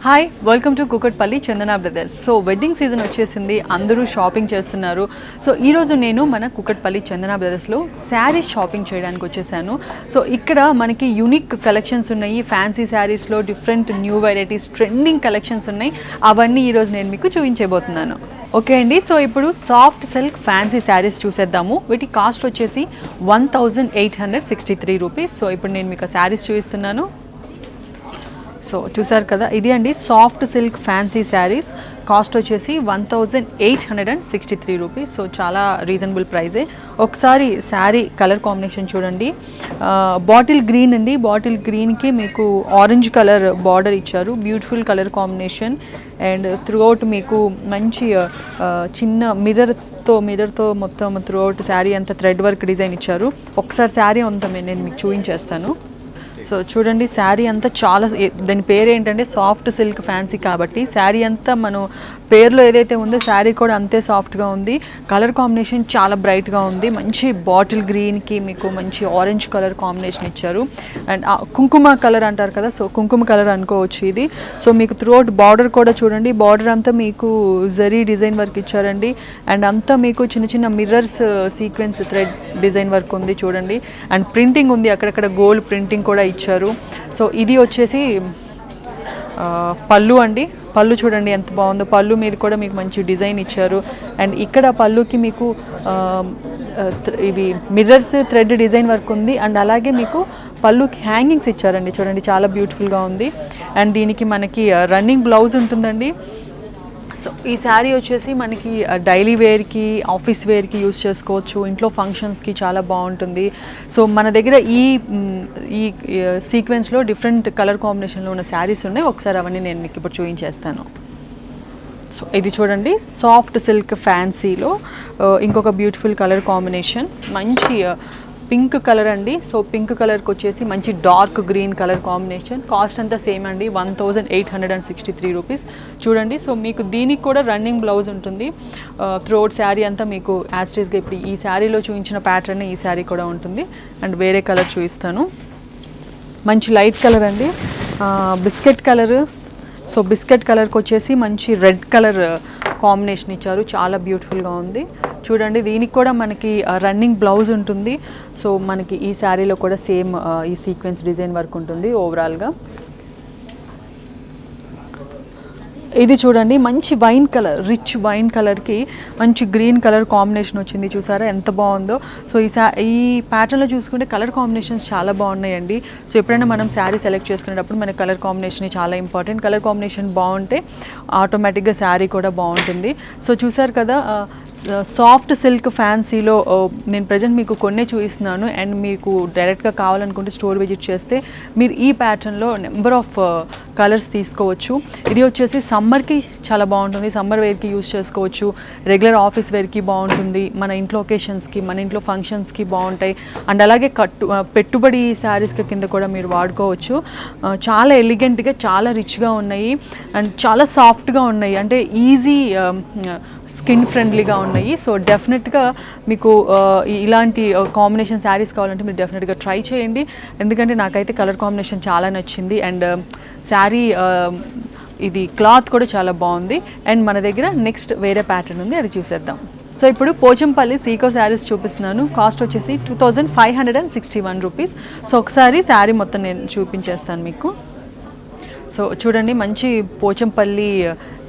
Hi, welcome to Kukatpally Chandana brothers. So wedding season వచ్చేసింది, అందరూ shopping చేస్తున్నారు. సో ఈరోజు నేను మన కుకట్పల్లి చందన బ్రదర్స్లో శారీస్ షాపింగ్ చేయడానికి వచ్చేసాను. సో ఇక్కడ మనకి యూనిక్ కలెక్షన్స్ ఉన్నాయి, ఫ్యాన్సీ శారీస్లో different new varieties trending collections ఉన్నాయి. అవన్నీ ఈరోజు నేను మీకు చూపించబోతున్నాను. ఓకే అండి, సో ఇప్పుడు సాఫ్ట్ సిల్క్ ఫ్యాన్సీ శారీస్ చూసేద్దాము. వీటి కాస్ట్ వచ్చేసి 1863 రూపీస్. సో ఇప్పుడు నేను మీకు శారీస్ చూపిస్తున్నాను. సో చూసారు కదా, ఇది అండి soft silk fancy saris. Cost వచ్చేసి 1863 రూపీస్. సో చాలా రీజనబుల్ ప్రైజే. ఒకసారి శారీ కలర్ కాంబినేషన్ చూడండి. బాటిల్ గ్రీన్ అండి, బాటిల్ గ్రీన్కి మీకు ఆరెంజ్ కలర్ బార్డర్ ఇచ్చారు. Beautiful colour combination. And throughout మీకు మంచి చిన్న మిర్రర్తో మొత్తం త్రూఅవుట్ శారీ అంతా థ్రెడ్ వర్క్ డిజైన్ ఇచ్చారు. ఒకసారి శారీ అంతా నేను మీకు చూపించేస్తాను. సో చూడండి, శారీ అంతా చాలా, దాని పేరు ఏంటంటే సాఫ్ట్ సిల్క్ ఫ్యాన్సీ కాబట్టి శారీ అంతా మనం పేరులో ఏదైతే ఉందో శారీ కూడా అంతే సాఫ్ట్గా ఉంది. కలర్ కాంబినేషన్ చాలా బ్రైట్గా ఉంది. మంచి బాటిల్ గ్రీన్కి మీకు మంచి ఆరెంజ్ కలర్ కాంబినేషన్ ఇచ్చారు. అండ్ కుంకుమ కలర్ అంటారు కదా, సో కుంకుమ కలర్ అనుకోవచ్చు ఇది. సో మీకు త్రూఅవుట్ బార్డర్ కూడా చూడండి, బార్డర్ అంతా మీకు జరీ డిజైన్ వర్క్ ఇచ్చారండి. అండ్ అంతా మీకు చిన్న చిన్న mirrors sequence thread design work ఉంది చూడండి. అండ్ ప్రింటింగ్ ఉంది, అక్కడక్కడ గోల్డ్ ప్రింటింగ్ కూడా ఇచ్చారు. సో ఇది వచ్చేసి పళ్ళు అండి. పళ్ళు చూడండి ఎంత బాగుందో, పళ్ళు మీద కూడా మీకు మంచి డిజైన్ ఇచ్చారు. అండ్ ఇక్కడ పళ్ళుకి మీకు ఇవి మిర్రర్స్ థ్రెడ్ డిజైన్ వర్క్ ఉంది. అండ్ అలాగే మీకు పళ్ళుకి హ్యాంగింగ్స్ ఇచ్చారండి, చూడండి చాలా బ్యూటిఫుల్గా ఉంది. అండ్ దీనికి మనకి రన్నింగ్ బ్లౌజ్ ఉంటుందండి. సో ఈ శారీ వచ్చేసి మనకి డైలీ వేర్కి, ఆఫీస్ వేర్కి యూస్ చేసుకోవచ్చు, ఇంట్లో ఫంక్షన్స్కి చాలా బాగుంటుంది. సో మన దగ్గర ఈ సీక్వెన్స్లో డిఫరెంట్ కలర్ కాంబినేషన్లో ఉన్న శారీస్ ఉన్నాయి. ఒకసారి అవన్నీ నేను మీకు ఇప్పుడు చూపించేస్తాను. సో ఇది చూడండి, సాఫ్ట్ సిల్క్ ఫ్యాన్సీలో ఇంకొక బ్యూటిఫుల్ కలర్ కాంబినేషన్, మంచి పింక్ కలర్ అండి. సో పింక్ కలర్కి వచ్చేసి మంచి dark green colour combination. Cost అంతా సేమ్ అండి, 1863 రూపీస్. చూడండి, సో మీకు దీనికి కూడా రన్నింగ్ బ్లౌజ్ ఉంటుంది. త్రోట్ శారీ అంతా మీకు యాస్టీస్గా ఇప్పుడు ఈ శారీలో చూపించిన ప్యాటర్న్ ఈ శారీ కూడా ఉంటుంది. అండ్ వేరే కలర్ చూపిస్తాను, మంచి లైట్ కలర్ అండి, బిస్కెట్ కలర్. సో బిస్కెట్ కలర్కి వచ్చేసి మంచి రెడ్ కలర్ కాంబినేషన్ ఇచ్చారు, చాలా బ్యూటిఫుల్గా ఉంది. చూడండి, దీనికి కూడా మనకి రన్నింగ్ బ్లౌజ్ ఉంటుంది. సో మనకి ఈ శారీలో కూడా సేమ్ ఈ సీక్వెన్స్ డిజైన్ వర్క్ ఉంటుంది ఓవరాల్గా. ఇది చూడండి, మంచి వైన్ కలర్, రిచ్ వైన్ కలర్కి మంచి గ్రీన్ కలర్ కాంబినేషన్ వచ్చింది. చూసారా ఎంత బాగుందో. సో ఈ ప్యాటర్న్లో చూసుకుంటే కలర్ కాంబినేషన్స్ చాలా బాగున్నాయండి. సో ఎప్పుడైనా మనం శారీ సెలెక్ట్ చేసుకునేటప్పుడు మన కలర్ కాంబినేషన్ చాలా ఇంపార్టెంట్. కలర్ కాంబినేషన్ బాగుంటే ఆటోమేటిక్గా శారీ కూడా బాగుంటుంది. సో చూసారు కదా, సాఫ్ట్ సిల్క్ ఫ్యాన్సీలో నేను ప్రజెంట్ మీకు కొన్నే చూపిస్తున్నాను. అండ్ మీకు డైరెక్ట్గా కావాలనుకుంటే స్టోర్ విజిట్ చేస్తే మీరు ఈ ప్యాటర్న్లో నెంబర్ ఆఫ్ కలర్స్ తీసుకోవచ్చు. ఇది వచ్చేసి సమ్మర్కి చాలా బాగుంటుంది, సమ్మర్ వేర్కి యూస్ చేసుకోవచ్చు, రెగ్యులర్ ఆఫీస్ వేర్కి బాగుంటుంది, మన ఇంట్లో ఒకేషన్స్కి, మన ఇంట్లో ఫంక్షన్స్కి బాగుంటాయి. అండ్ అలాగే పెట్టుబడి శారీస్కి కింద కూడా మీరు వాడుకోవచ్చు. చాలా ఎలిగెంట్గా, చాలా రిచ్గా ఉన్నాయి. అండ్ చాలా సాఫ్ట్గా ఉన్నాయి, అంటే ఈజీ స్కిన్ ఫ్రెండ్లీగా ఉన్నాయి. సో డెఫినెట్గా మీకు ఇలాంటి కాంబినేషన్ శారీస్ కావాలంటే మీరు డెఫినెట్గా ట్రై చేయండి, ఎందుకంటే నాకైతే కలర్ కాంబినేషన్ చాలా నచ్చింది. అండ్ శారీ ఇది క్లాత్ కూడా చాలా బాగుంది. అండ్ మన దగ్గర నెక్స్ట్ వేరే ప్యాటర్న్ ఉంది, అది చూసేద్దాం. సో ఇప్పుడు పోచంపల్లి సీకో శారీస్ చూపిస్తున్నాను. కాస్ట్ వచ్చేసి 2561 రూపీస్. సో ఒకసారి శారీ మొత్తం నేను చూపించేస్తాను మీకు. సో చూడండి, మంచి పోచంపల్లి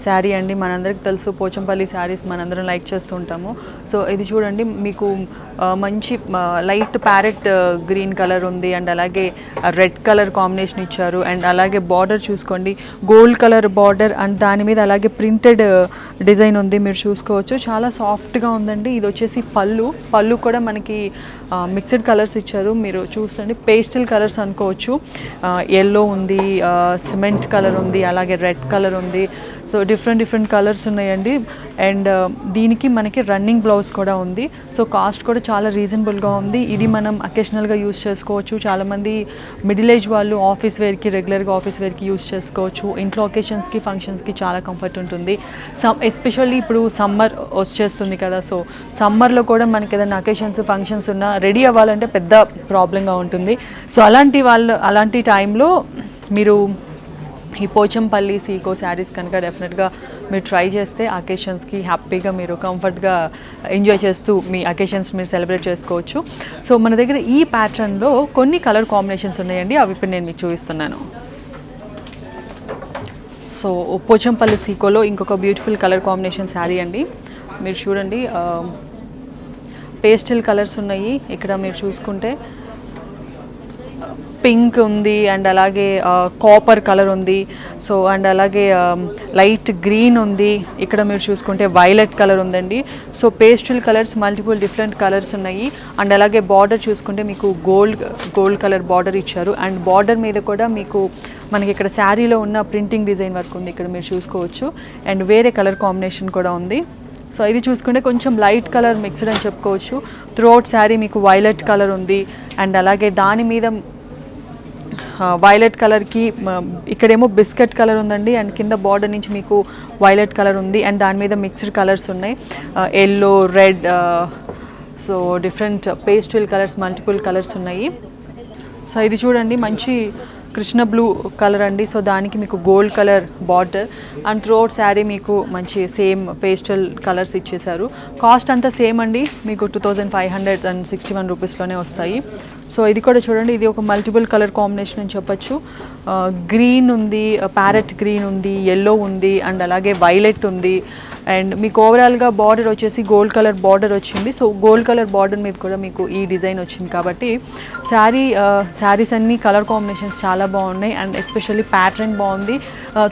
శారీ అండి. మనందరికి తెలుసు పోచంపల్లి శారీస్ మనందరం లైక్ చేస్తూ ఉంటాము. సో ఇది చూడండి, మీకు మంచి లైట్ ప్యారెట్ గ్రీన్ కలర్ ఉంది. అండ్ అలాగే రెడ్ కలర్ కాంబినేషన్ ఇచ్చారు. అండ్ అలాగే బార్డర్ చూసుకోండి, గోల్డ్ కలర్ బార్డర్. అండ్ దాని మీద అలాగే ప్రింటెడ్ డిజైన్ ఉంది, మీరు చూసుకోవచ్చు. చాలా సాఫ్ట్గా ఉందండి. ఇది వచ్చేసి పళ్ళు కూడా మనకి మిక్స్డ్ కలర్స్ ఇచ్చారు, మీరు చూడండి. పేస్టల్ కలర్స్ అనుకోవచ్చు, ఎల్లో ఉంది, సిమెంట్ కలర్ ఉంది, అలాగే రెడ్ కలర్ ఉంది. సో డిఫరెంట్ కలర్స్ ఉన్నాయండి. అండ్ దీనికి మనకి రన్నింగ్ బ్లౌజ్ కూడా ఉంది. సో కాస్ట్ కూడా చాలా రీజనబుల్గా ఉంది. ఇది మనం అకేషనల్గా యూస్ చేసుకోవచ్చు. చాలామంది మిడిల్ ఏజ్ వాళ్ళు ఆఫీస్ వేర్కి, రెగ్యులర్గా ఆఫీస్ వేర్కి యూస్ చేసుకోవచ్చు. ఇంట్లో ఒకేషన్స్కి, ఫంక్షన్స్కి చాలా కంఫర్ట్ ఉంటుంది. ఎస్పెషల్లీ ఇప్పుడు సమ్మర్ వచ్చేస్తుంది కదా, సో సమ్మర్లో కూడా మనకి ఏదైనా అకేషన్స్, ఫంక్షన్స్ ఉన్నా రెడీ అవ్వాలంటే పెద్ద ప్రాబ్లంగా ఉంటుంది. సో అలాంటి టైంలో మీరు ఈ పోచంపల్లి సీకో శారీస్ కనుక డెఫినెట్గా మీరు ట్రై చేస్తే అకేషన్స్కి హ్యాపీగా మీరు కంఫర్ట్గా ఎంజాయ్ చేస్తూ మీ అకేషన్స్ మీరు సెలబ్రేట్ చేసుకోవచ్చు. సో మన దగ్గర ఈ ప్యాటర్న్లో కొన్ని కలర్ కాంబినేషన్స్ ఉన్నాయండి, అవి ఇప్పుడు నేను మీకు చూపిస్తున్నాను. సో పోచంపల్లి సీకోలో ఇంకొక బ్యూటిఫుల్ కలర్ కాంబినేషన్ శారీ అండి. మీరు చూడండి, పేస్టల్ కలర్స్ ఉన్నాయి. ఇక్కడ మీరు చూసుకుంటే పింక్ ఉంది, అండ్ అలాగే కాపర్ కలర్ ఉంది. సో అండ్ అలాగే లైట్ గ్రీన్ ఉంది. ఇక్కడ మీరు చూసుకుంటే వైలెట్ కలర్ ఉందండి. So pastel colours, multiple different colours ఉన్నాయి. అండ్ అలాగే బార్డర్ చూసుకుంటే మీకు గోల్డ్ కలర్ బార్డర్ ఇచ్చారు. అండ్ బార్డర్ మీద కూడా మీకు మనకి ఇక్కడ శారీలో ఉన్న ప్రింటింగ్ డిజైన్ వర్క్ ఉంది, ఇక్కడ మీరు చూసుకోవచ్చు. అండ్ వేరే కలర్ కాంబినేషన్ కూడా ఉంది. సో ఇది చూసుకుంటే కొంచెం లైట్ కలర్ మిక్స్డ్ అని చెప్పుకోవచ్చు. త్రూఅవుట్ శారీ మీకు వైలెట్ కలర్ ఉంది. అండ్ అలాగే దాని మీద వైలెట్ కలర్కి ఇక్కడేమో బిస్కెట్ కలర్ ఉందండి. అండ్ కింద బార్డర్ నుంచి మీకు వైలెట్ కలర్ ఉంది. అండ్ దాని మీద మిక్స్డ్ కలర్స్ ఉన్నాయి, yellow, red. So different pastel colours, multiple colours ఉన్నాయి. సో ఇది చూడండి, మంచి కృష్ణ బ్లూ కలర్ అండి. సో దానికి మీకు gold colour border. And throughout sari మీకు మంచి సేమ్ పేస్టల్ కలర్స్ ఇచ్చేసారు. కాస్ట్ అంతా సేమ్ అండి, మీకు 2561 రూపీస్లోనే వస్తాయి. సో ఇది కూడా చూడండి, ఇది ఒక మల్టిపుల్ కలర్ కాంబినేషన్ అని చెప్పచ్చు. గ్రీన్ ఉంది, ప్యారెట్ గ్రీన్ ఉంది, ఎల్లో ఉంది, అండ్ అలాగే వైలెట్ ఉంది. అండ్ మీకు ఓవరాల్గా బార్డర్ వచ్చేసి గోల్డ్ కలర్ బార్డర్ వచ్చింది. సో గోల్డ్ కలర్ బార్డర్ మీద కూడా మీకు ఈ డిజైన్ వచ్చింది కాబట్టి శారీస్ అన్ని కలర్ కాంబినేషన్స్ చాలా బాగున్నాయి. అండ్ ఎస్పెషల్లీ ప్యాటర్న్ బాగుంది.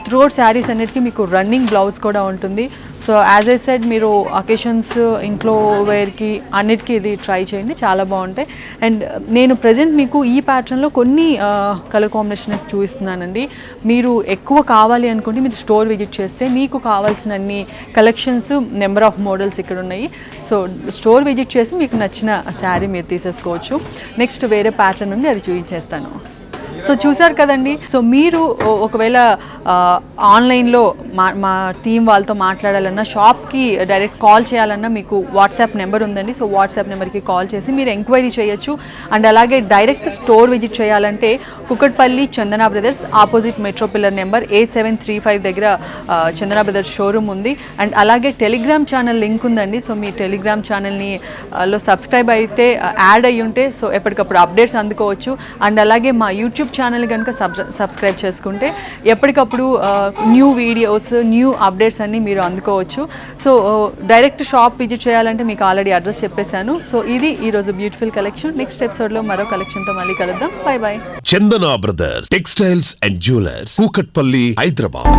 త్రూఅవుట్ శారీస్ అన్నిటికీ మీకు రన్నింగ్ బ్లౌజ్ కూడా ఉంటుంది. సో యాజ్ ఐ సెడ్, మీరు అకేషన్స్, ఇంట్లో వేర్కి అన్నిటికీ ఇది ట్రై చేయండి, చాలా బాగుంటాయి. అండ్ నేను ప్రజెంట్ మీకు ఈ ప్యాటర్న్లో కొన్ని కలర్ కాంబినేషన్స్ చూపిస్తున్నానండి. మీరు ఎక్కువ కావాలి అనుకుంటే మీరు స్టోర్ విజిట్ చేస్తే మీకు కావాల్సిన అన్ని కలెక్షన్స్, నెంబర్ ఆఫ్ మోడల్స్ ఇక్కడ ఉన్నాయి. సో స్టోర్ విజిట్ చేసి మీకు నచ్చిన శారీ మీరు తీసేసుకోవచ్చు. నెక్స్ట్ వేరే ప్యాటర్న్ ఉంది, అది చూపించేస్తాను. సో చూసారు కదండి. సో మీరు ఒకవేళ ఆన్లైన్లో మా టీం వాళ్ళతో మాట్లాడాలన్నా, షాప్కి డైరెక్ట్ కాల్ చేయాలన్నా మీకు వాట్సాప్ నెంబర్ ఉందండి. సో వాట్సాప్ నెంబర్కి కాల్ చేసి మీరు ఎంక్వైరీ చేయొచ్చు. అండ్ అలాగే డైరెక్ట్ స్టోర్ విజిట్ చేయాలంటే Kukatpally Chandana brothers opposite metro pillar number A735 దగ్గర చందన బ్రదర్స్ షోరూమ్ ఉంది. అండ్ అలాగే టెలిగ్రామ్ ఛానల్ లింక్ ఉందండి. సో మీ టెలిగ్రామ్ ఛానల్ని లో సబ్స్క్రైబ్ అయితే, యాడ్ అయ్యి ఉంటే సో ఎప్పటికప్పుడు అప్డేట్స్ అందుకోవచ్చు. అండ్ అలాగే మా యూట్యూబ్ ఛానల్ కనుక సబ్స్క్రైబ్ చేసుకుంటే ఎప్పటికప్పుడు న్యూ వీడియోస్, న్యూ అప్డేట్స్ అన్నీ మీరు అందుకోవచ్చు. సో డైరెక్ట్ షాప్ విజిట్ చేయాలంటే మీకు ఆల్రెడీ అడ్రస్ చెప్పేశాను. సో ఇది ఈరోజు బ్యూటిఫుల్ కలెక్షన్. నెక్స్ట్ ఎపిసోడ్లో మరో కలెక్షన్తో మళ్ళీ కలుద్దాం. By. Chandana brothers textiles and jewellers, Kukatpally, Hyderabad.